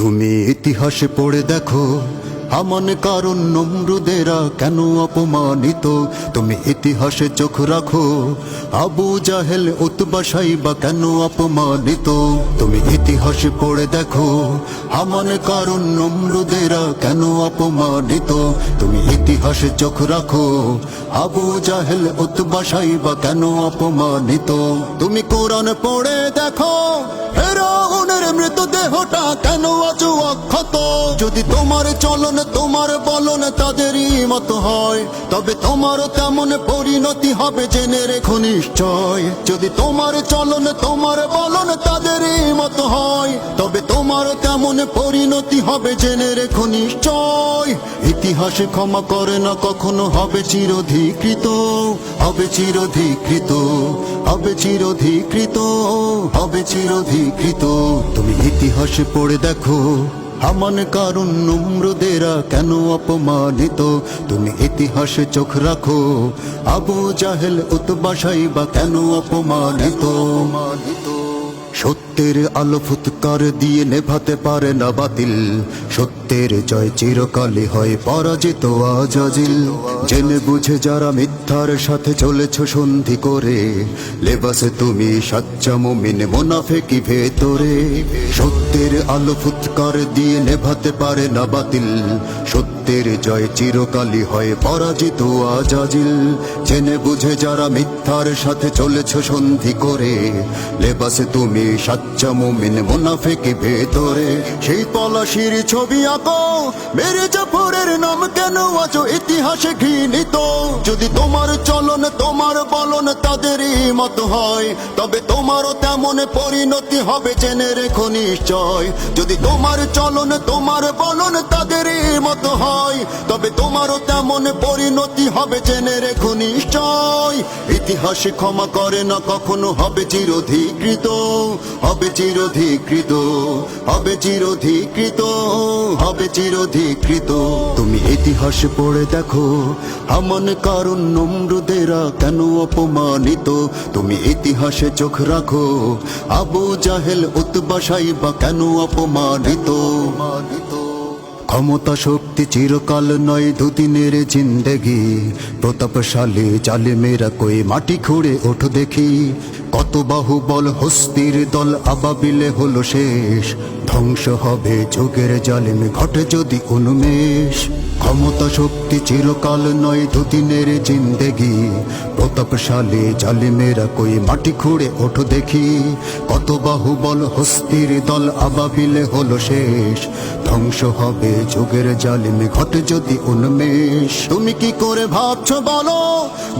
তুমি ইতিহাসে পড়ে দেখো হামান কারণ নমরুদেরা কেন অপমানিত। তুমি ইতিহাসে চোখ রাখো আবু জাহেল উতবা সাইবা কেন অপমানিত। তুমি ইতিহাসে পড়ে দেখো হামান কারণ নমরুদেরা কেন অপমানিত। তুমি ইতিহাসে চোখ রাখো আবু জাহেল উতবা সাইবা কেন অপমানিত। তুমি কোরআন পড়ে দেখো ফেরাউনের মৃতদেহটা কেন আজ অক্ষত। যদি তোমার চলন তোমার বলন তাদেরই মতো হয়, তবে তোমারও তেমন পরিণতি হবে জেনে রেখো নিশ্চয়। যদি তোমার চলন তোমার বলন তাদেরই মতো হয়, তবে তোমারও তেমন পরিণতি হবে জেনে রেখো নিশ্চয়। ইতিহাসে ক্ষমা করে না কখনো, হবে চিরধিকৃত, হবে চিরধিকৃত, হবে চিরধিকৃত, হবে চিরধিকৃত। তুমি ইতিহাসে পড়ে দেখো হামান কারণ নমরুদেরা কেন অপমানিত। তুমি ইতিহাসে চোখ রাখো আবু জাহেল উতবা সাইবা কেন অপমানিত। সত্যের আলো ফুৎকার দিয়ে নেভাতে পারে না বাতিল, সত্যের জয় চিরকালই হয় পরাজিত আজাজিল। জেনে বুঝে যারা মিথ্যার সাথে চলেছ সন্ধি করে, লেবাসে তুমি সাচ্চা মুমিন মুনাফিকি ভেতরে। সত্যের আলো ফুৎকার দিয়ে নেভাতে পারে না বাতিল, সত্যের জয় চিরকালই হয় পরাজিত আজাজিল। জেনে বুঝে যারা মিথ্যার সাথে চলেছ সন্ধি করে, লেবাসে তুমি সাচ্চা মুমিন মুনাফিকি ভেতরে। সেই পলাশির ছবি আঁকো মেরে জাফরের নাম কেন আজ ইতিহাসে ঘৃণিত। যদি তোমার চলন তোমার বলন তাদেরই মতো হয়, তবে তোমারও তেমন পরিণতি হবে জেনে রেখো নিশ্চয়। যদি তোমার চলন তোমার বলন তাদেরই মতো হয়, তবে তোমারও তেমন পরিণতি হবে জেনে রেখো নিশ্চয়। ইতিহাসে ক্ষমা করে না কখনো, হবে চিরধিকৃত, হবে চিরধিকৃত, হবে চিরধিকৃত, হবে চিরধিকৃত। তুমি ইতিহাসে পড়ে দেখো হামান কারণ নমরুদেরা কেন অপমানিত। তুমি ইতিহাসে চোখ রাখো আবু জাহেল উতবা সাইবা কেন অপমানিত। ক্ষমতা শক্তি চিরকাল নয় দুদিনের জিন্দেগি, প্রতাপশালী জালেমেরা কই মাটি খুঁড়ে ওঠো দেখি। কত বাহুবল হস্তির দল আবাবিলে হলো শেষ, ধ্বংস হবে যুগের জালেম ঘটে যদি উন্মেষ। ক্ষমতা শক্তি চিরকাল নয় দুদিনের জিন্দেগি, প্রতাপশালী জালেমেরা কই মাটি খুঁড়ে ওঠো দেখি। কত বাহুবল হস্তির দল আবাবিলে হলো শেষ, ধ্বংস হবে যুগের জালিম ঘটে যদি উন্মেষ। তুমি কি করে ভাবছো বলো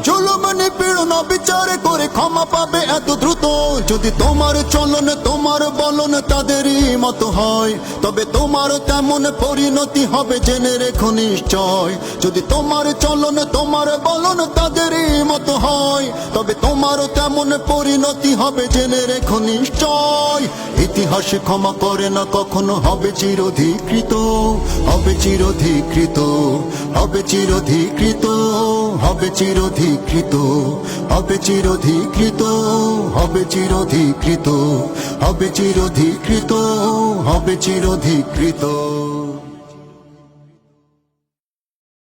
জুলুম নিপীড়ন বিচার করে ক্ষমা পাবে এত দ্রুত। যদি তোমার চলন তোমার বলন তাদেরই মতো হয়, তবে তোমারও তেমন পরিণতি হবে জেনে রেখো নিশ্চয়। যদি তোমার চলন তোমার বলন তাদেরই মতো হয়, তবে তোমারও তেমন পরিণতি হবে জেনে রেখো নিশ্চয়। ইতিহাসে ক্ষমা করে না কখনো, হবে চিরধিকৃত, হবে চিরধিকৃত, হবে চিরধিকৃত, হবে চিরধিকৃত, হবে চিরধিকৃত, হবে চিরধিকৃত, হবে চিরধিকৃত, হবে চিরধিকৃত।